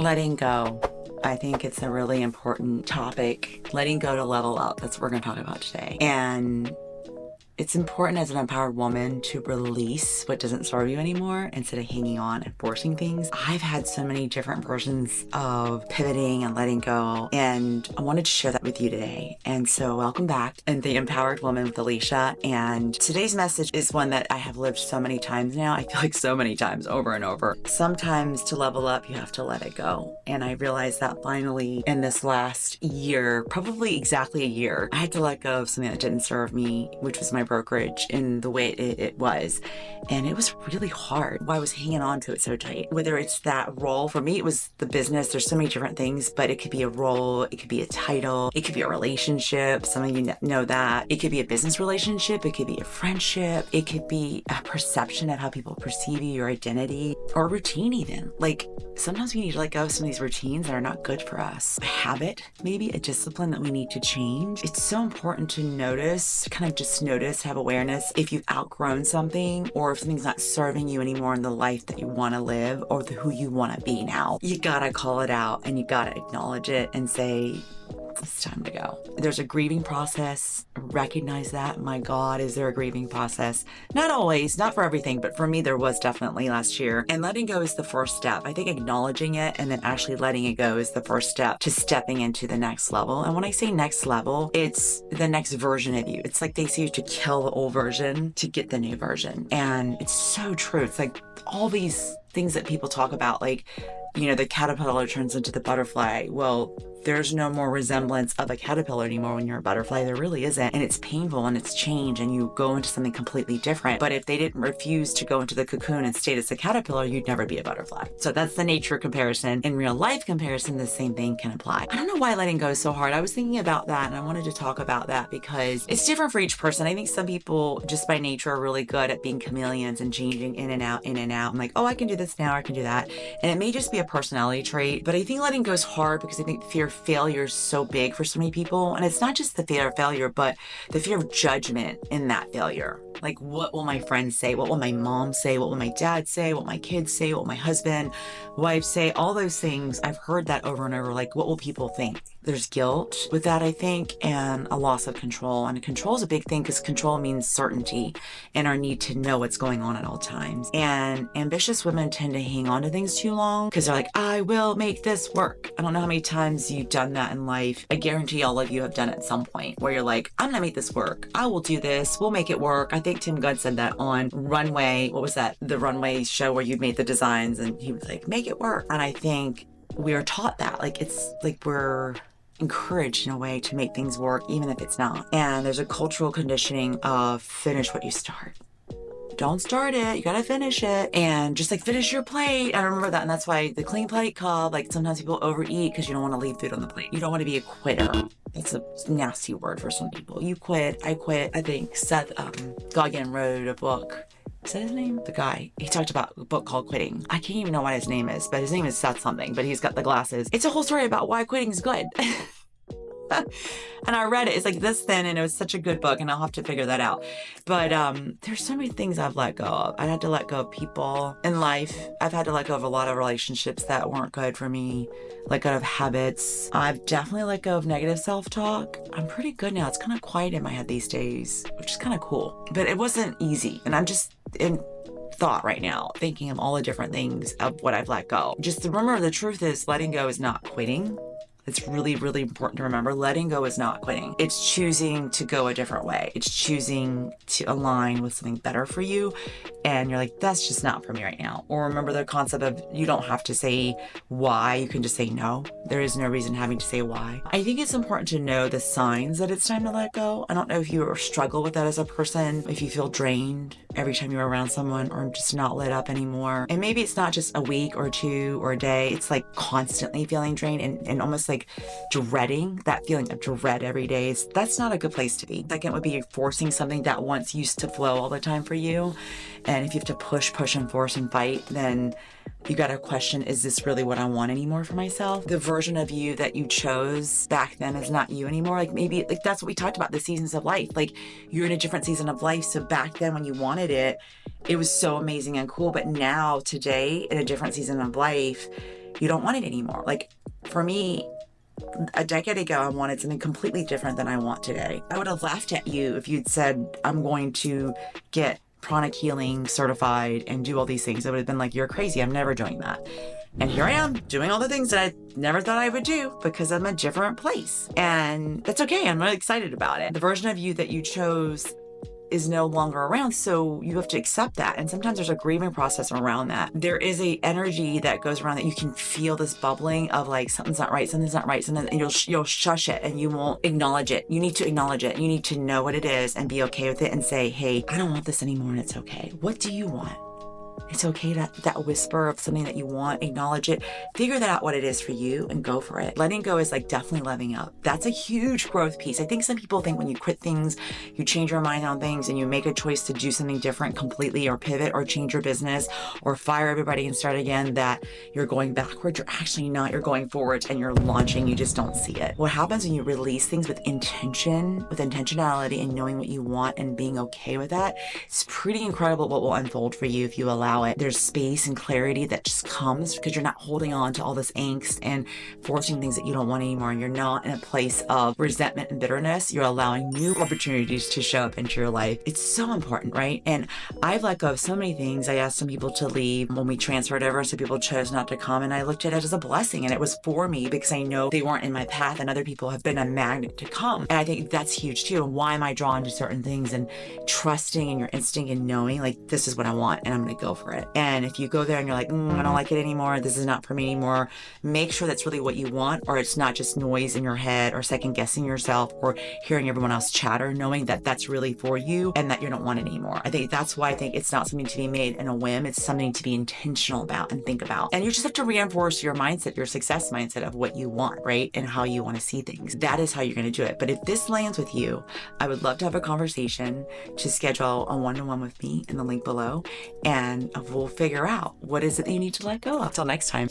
Letting go. I think it's a really important topic. Letting go to level up. That's what we're going to talk about today. And it's important as an empowered woman to release what doesn't serve you anymore instead of hanging on and forcing things. I've had so many different versions of pivoting and letting go, and I wanted to share that with you today. And so welcome back and The Empowered Woman with Alicia. And today's message is one that I have lived so many times now. I feel like so many times over and over. Sometimes to level up, you have to let it go. And I realized that finally in this last year, probably exactly a year, I had to let go of something that didn't serve me, which was my brokerage in the way it was. And it was really hard. I was hanging on to it so tight. Whether it's that role, for me, it was the business. There's so many different things, but it could be a role, it could be a title, it could be a relationship. Some of you know that. It could be a business relationship, it could be a friendship, it could be a perception of how people perceive you, your identity, or a routine even. Like sometimes we need to let go of some of these routines that are not good for us. A habit, maybe a discipline that we need to change. It's so important to notice, kind of just notice, have awareness if you've outgrown something or if something's not serving you anymore in the life that you want to live or who you want to be now. You gotta call it out and you gotta acknowledge it and say, it's time to go. There's a grieving process. Recognize that. My God, is there a grieving process? Not always, not for everything, but for me, there was definitely last year. And letting go is the first step. I think acknowledging it and then actually letting it go is the first step to stepping into the next level. And when I say next level, it's the next version of you. It's like they say you have to kill the old version to get the new version. And it's so true. It's like all these things that people talk about, like, you know, the caterpillar turns into the butterfly. Well, there's no more resemblance of a caterpillar anymore when you're a butterfly. There really isn't. And it's painful and it's change and you go into something completely different. But if they didn't refuse to go into the cocoon and stay as a caterpillar, you'd never be a butterfly. So that's the nature comparison. In real life comparison, the same thing can apply. I don't know why letting go is so hard. I was thinking about that and I wanted to talk about that because it's different for each person. I think some people just by nature are really good at being chameleons and changing in and out, in and out. I'm like, oh, I can do this now, I can do that. And it may just be a personality trait, but I think letting go is hard because I think fear of failure is so big for so many people. And it's not just the fear of failure, but the fear of judgment in that failure. Like, what will my friends say? What will my mom say? What will my dad say? What will my kids say? What will my husband, wife say? All those things. I've heard that over and over. Like, what will people think? There's guilt with that, I think, and a loss of control. And control is a big thing because control means certainty and our need to know what's going on at all times. And ambitious women tend to hang on to things too long because they're like, I will make this work. I don't know how many times you've done that in life. I guarantee all of you have done it at some point where you're like, I'm gonna make this work. I will do this. We'll make it work. I think Tim Gunn said that on Runway. What was that? The Runway show where you made the designs and he was like, make it work. And I think we are taught that. Like, it's like we're encouraged in a way to make things work even if it's not. And there's a cultural conditioning of finish what you start. Don't start it, you gotta finish it. And just like finish your plate. I remember that, and that's why the clean plate club, like sometimes people overeat because you don't want to leave food on the plate. You don't want to be a quitter. That's a nasty word for some people. You quit, I quit. I think Seth Godin wrote a book. Is that his name? The guy. He talked about a book called Quitting. I can't even know what his name is, but his name is Seth something, but he's got the glasses. It's a whole story about why quitting is good. And I read it. It's like this thin, and it was such a good book, and I'll have to figure that out. But there's so many things I've let go of. I had to let go of people in life. I've had to let go of a lot of relationships that weren't good for me, let go of habits. I've definitely let go of negative self-talk. I'm pretty good now. It's kind of quiet in my head these days, which is kind of cool. But it wasn't easy, and I'm just in thought right now, thinking of all the different things of what I've let go. Just remember, the truth is letting go is not quitting. It's really, really important to remember. Letting go is not quitting. It's choosing to go a different way. It's choosing to align with something better for you. And you're like, that's just not for me right now. Or remember the concept of you don't have to say why. You can just say no. There is no reason having to say why. I think it's important to know the signs that it's time to let go. I don't know if you struggle with that as a person, if you feel drained every time you're around someone or just not lit up anymore. And maybe it's not just a week or two or a day. It's like constantly feeling drained and almost like dreading, that feeling of dread every day. That's not a good place to be. Second would be forcing something that once used to flow all the time for you. And if you have to push and force and fight, then you got to question, is this really what I want anymore for myself? The version of you that you chose back then is not you anymore. Like maybe like that's what we talked about, the seasons of life. Like you're in a different season of life. So back then when you wanted it, it was so amazing and cool. But now today in a different season of life, you don't want it anymore. Like for me, a decade ago, I wanted something completely different than I want today. I would have laughed at you if you'd said, I'm going to get pranic healing certified and do all these things. I would have been like, you're crazy. I'm never doing that. And here I am doing all the things that I never thought I would do because I'm a different place. And that's okay. I'm really excited about it. The version of you that you chose is no longer around, so you have to accept that. And sometimes there's a grieving process around that. There is a energy that goes around that you can feel, this bubbling of like, something's not right, and you'll shush it and you won't acknowledge it. You need to acknowledge it. You need to know what it is and be okay with it and say, hey, I don't want this anymore, and it's okay. What do you want? It's okay to that whisper of something that you want, acknowledge it, figure that out what it is for you and go for it. Letting go is like definitely letting up. That's a huge growth piece. I think some people think when you quit things, you change your mind on things and you make a choice to do something different completely or pivot or change your business or fire everybody and start again, that you're going backwards. You're actually not. You're going forwards and you're launching. You just don't see it. What happens when you release things with intention, with intentionality and knowing what you want and being okay with that, it's pretty incredible what will unfold for you if you allow it. There's space and clarity that just comes because you're not holding on to all this angst and forcing things that you don't want anymore. And you're not in a place of resentment and bitterness. You're allowing new opportunities to show up into your life. It's so important, right? And I've let go of so many things. I asked some people to leave when we transferred over. Some people chose not to come, and I looked at it as a blessing, and it was for me because I know they weren't in my path, and other people have been a magnet to come. And I think that's huge too. And why am I drawn to certain things? And trusting in your instinct and knowing like, this is what I want and I'm going to go for it. And if you go there and you're like, I don't like it anymore, this is not for me anymore, make sure that's really what you want, or it's not just noise in your head or second guessing yourself or hearing everyone else chatter, knowing that that's really for you and that you don't want it anymore. I think that's why I think it's not something to be made in a whim. It's something to be intentional about and think about. And you just have to reinforce your mindset, your success mindset of what you want, right? And how you want to see things. That is how you're going to do it. But if this lands with you, I would love to have a conversation, to schedule a one-on-one with me in the link below, and we'll figure out what is it that you need to let go of. Till next time.